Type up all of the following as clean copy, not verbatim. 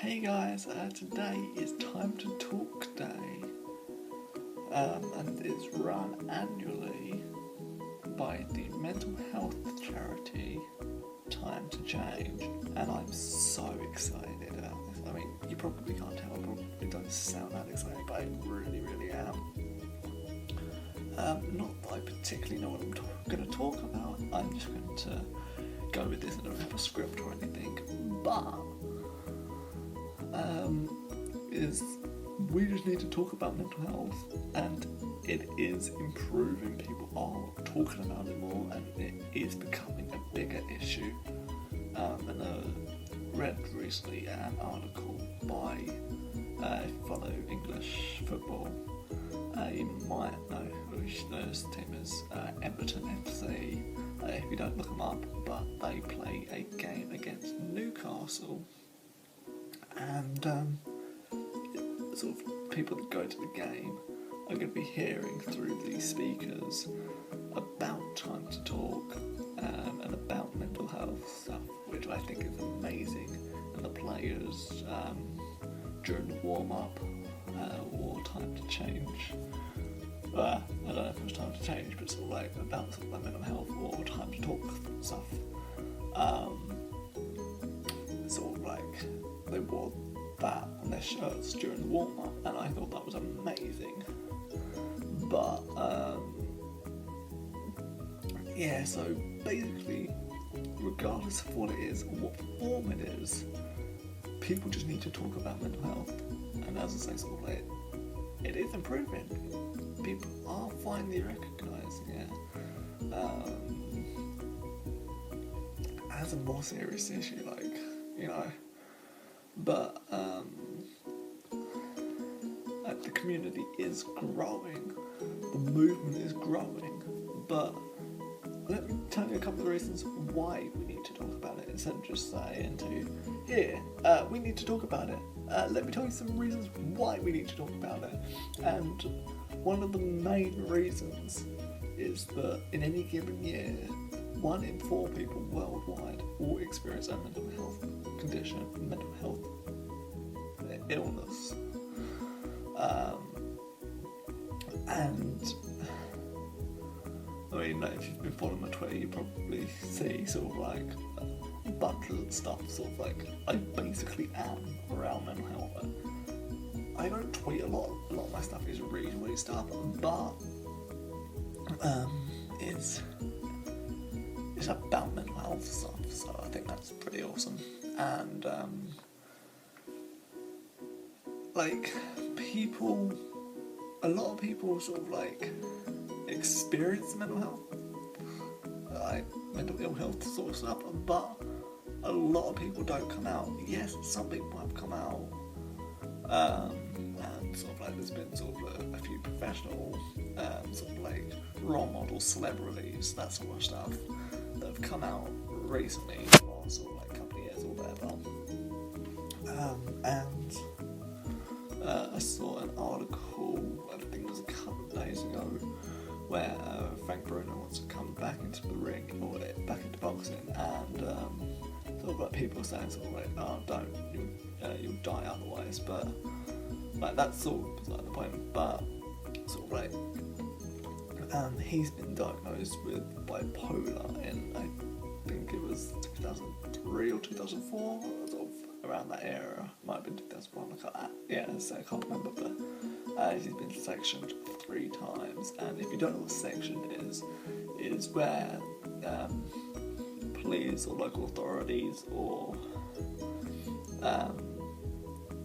Hey guys, today is Time to Talk Day, and it's run annually by the mental health charity Time to Change, and I'm so excited about this. I mean, you probably can't tell, I probably don't sound that excited, but I really am. Not that I particularly know what I'm going to talk about, I'm just going to go with this. I don't have a script or anything, but is we just need to talk about mental health, and it is improving. People are talking about it more, and it is becoming a bigger issue. And I read recently an article by, if you follow English football, you might know which those team is, Everton FC. If you don't look them up, but they play a game against Newcastle, and sort of people that go to the game are going to be hearing through these speakers about time to talk, and about mental health stuff, which I think is amazing. And the players, during the warm-up, or time to change, I don't know if it was time to change, but sort of like about sort of like mental health or time to talk stuff, sort of like they wore that on their shirts during the warm-up, and I thought that was amazing. But yeah, so basically, regardless of what it is or what form it is, people just need to talk about mental health. And as I say, sort of like, it is improving. People are finally recognising it as a more serious issue, like, you know. But the community is growing, the movement is growing, but let me tell you a couple of reasons why we need to talk about it, instead of just saying we need to talk about it. Let me tell you some reasons why we need to talk about it. And one of the main reasons is that in any given year, 1 in 4 people worldwide will experience a mental health condition, mental health illness. And I mean, if you've been following my Twitter, you probably see sort of like a bunch of stuff, sort of like, I basically am around mental health. I don't tweet a lot of my stuff is really stuff, but it's about mental health stuff, so I think that's pretty awesome. And like, a lot of people sort of like experience mental health, like mental ill health sort of stuff, but a lot of people don't come out. Yes, some people have come out, and sort of like there's been sort of a few professional, sort of like role models, celebrities, that sort of stuff, that have come out recently, or sort of like a couple of years or whatever. And I saw an article, I think it was a couple of days ago, where Frank Bruno wants to come back into the ring, or back into boxing, and sort of like people saying sort of like, oh, don't, you'll die otherwise, but like that's sort of beside the point. But sort of like, he's been diagnosed with bipolar in, I think it was 2003 or 2004, sort of around that era. Might have been 2001. I can't remember, but he's been sectioned 3 times. And if you don't know what section is where police or local authorities or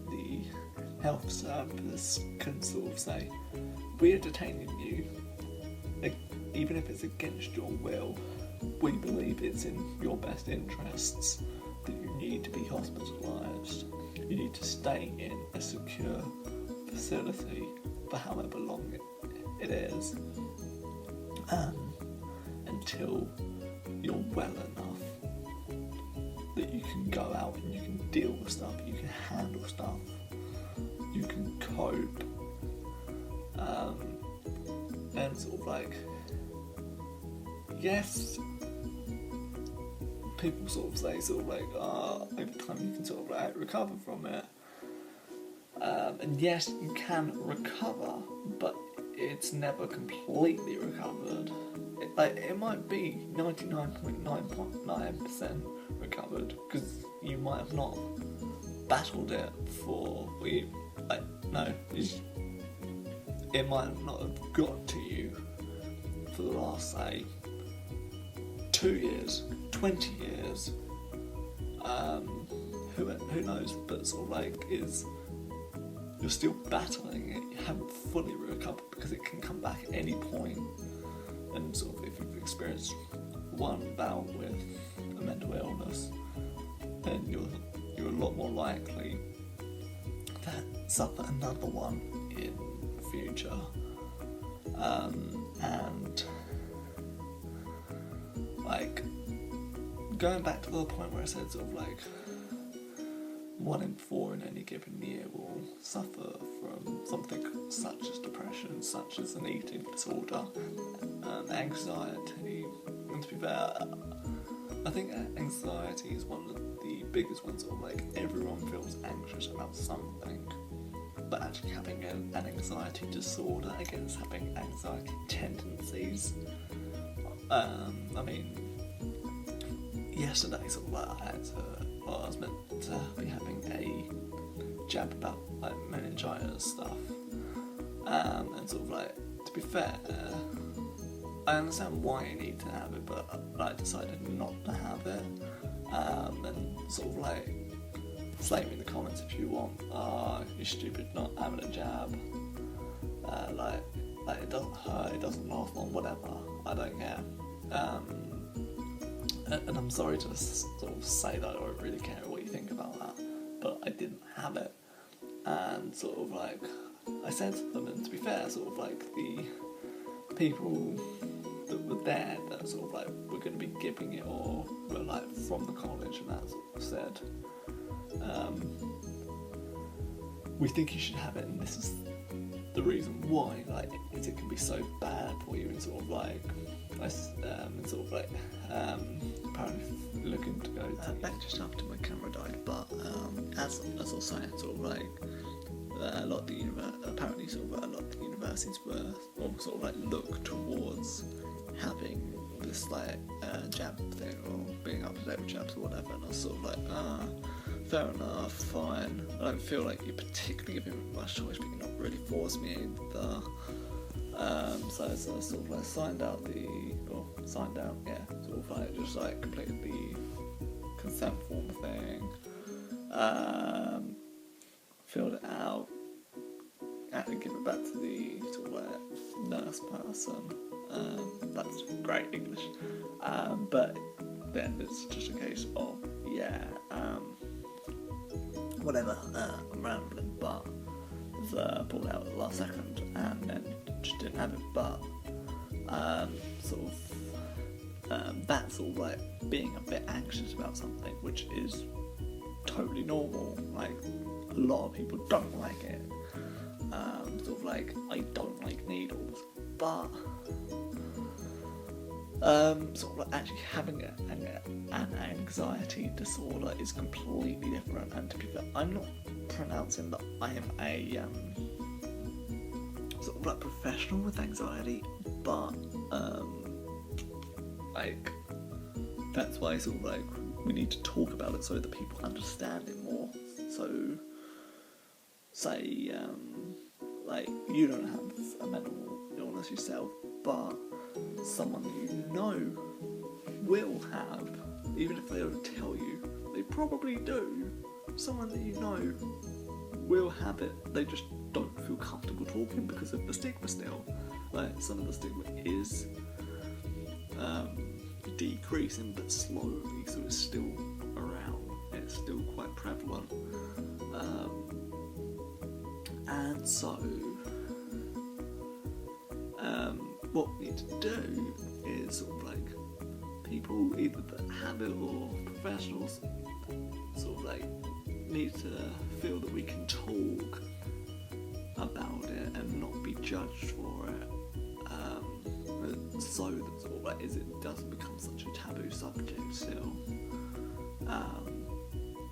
the health service can sort of say, we are detaining you, even if it's against your will. We believe it's in your best interests that you need to be hospitalised. You need to stay in a secure facility for however long it is, until you're well enough that you can go out and you can deal with stuff, you can handle stuff, you can cope, and sort of like, yes, people sort of say over time you can sort of like recover from it. And yes, you can recover, but it's never completely recovered. It might be 99.9% recovered, because you might have not battled it it might not have got to you for the last, say, 2 years, 20 years, who knows, but you're still battling it, you haven't fully recovered, because it can come back at any point. And if you've experienced one bout with a mental illness, then you're a lot more likely to suffer another one in the future. And going back to the point where I said 1 in 4 in any given year will suffer from something such as depression, such as an eating disorder, anxiety. And to be fair, I think anxiety is one of the biggest ones. Everyone feels anxious about something, but actually having an anxiety disorder against having anxiety tendencies. Yesterday I was meant to be having a jab about meningitis stuff, and to be fair, I understand why you need to have it, but I decided not to have it. And slay me in the comments if you want. You're stupid not having a jab. It doesn't hurt, it doesn't last long, whatever. I don't care. And I'm sorry to say that I don't really care what you think about that, but I didn't have it. And I said to them, and to be fair, the people that were there that were going to be giving it, or were from the college, and that said, we think you should have it, and this is the reason why. It can be so bad for you, and apparently looking to go back just after my camera died. But as I was saying, a lot of the universities were look towards having this jab thing, or being up to date with jabs or whatever, and I was fair enough, fine. I don't feel like you're particularly giving me much choice, but you're not really forcing me either. So I signed out, completed the consent form thing, filled it out, had to give it back to the nurse person. That's great English. But then it's just a case of, whatever, I'm rambling, but pulled out at the last second and then just didn't have it. But that's being a bit anxious about something, which is totally normal. A lot of people don't like it. I don't like needles, but actually having an anxiety disorder is completely different. And to be fair, I'm not pronouncing that I am a professional with anxiety, but that's why we need to talk about it so that people understand it more. So say you don't have a mental illness yourself, but someone you know will have, even if they don't tell you, they probably do. Someone that you know will have it, they just don't feel comfortable talking because of the stigma still. Some of the stigma is decreasing, but slowly, so it's still around, it's still quite prevalent. And so what we need to do is people either that have it or professionals need to feel that we can talk about it and not be judged for it, so that it doesn't become such a taboo subject still.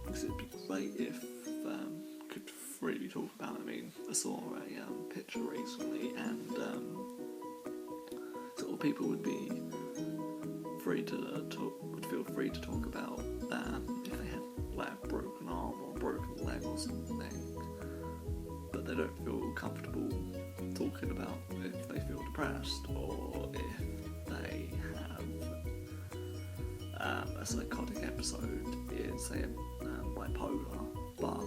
Because it'd be great if could freely talk about it. I mean, I saw a picture recently, and sort of people would be free to would feel free to talk about if they had like a broken arm or a broken leg or something, but they don't feel comfortable talking about if they feel depressed or if they have a psychotic episode in, say, bipolar. But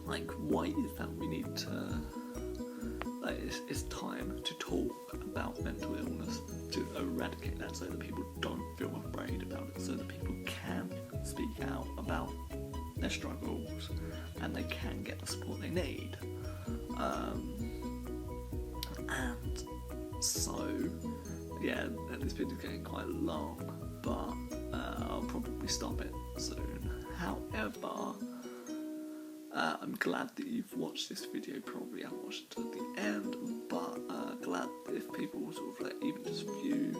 like, why is that we need to? Like, it's time to talk about mental illness, to eradicate that, so that people don't feel afraid about it, so that people can speak out about their struggles and they can get the support they need. And so, yeah, this video's getting quite long, but I'll probably stop it soon. However, I'm glad that you've watched this video. Probably haven't watched it to the end, but glad if people sort of like even just view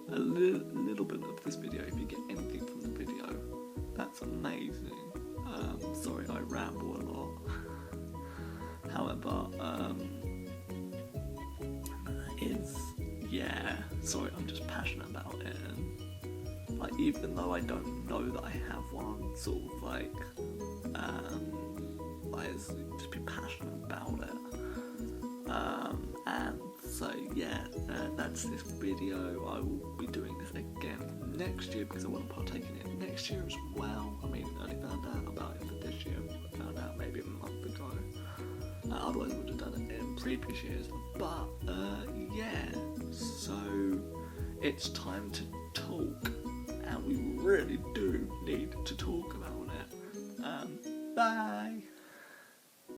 a little bit of this video. If you get anything from the video, that's amazing. Sorry, I ramble a lot. However, sorry, I'm just passionate about it, and like, even though I don't know that I have one, sort of like just be passionate about it. And so yeah, that's this video. I will be doing this again next year because I want to partake in it next year as well. I mean, I only found out about it for this year. I found out maybe a month ago. Otherwise I would have done it in previous years. But yeah, so it's time to talk, and we really do need to talk about it. Bye.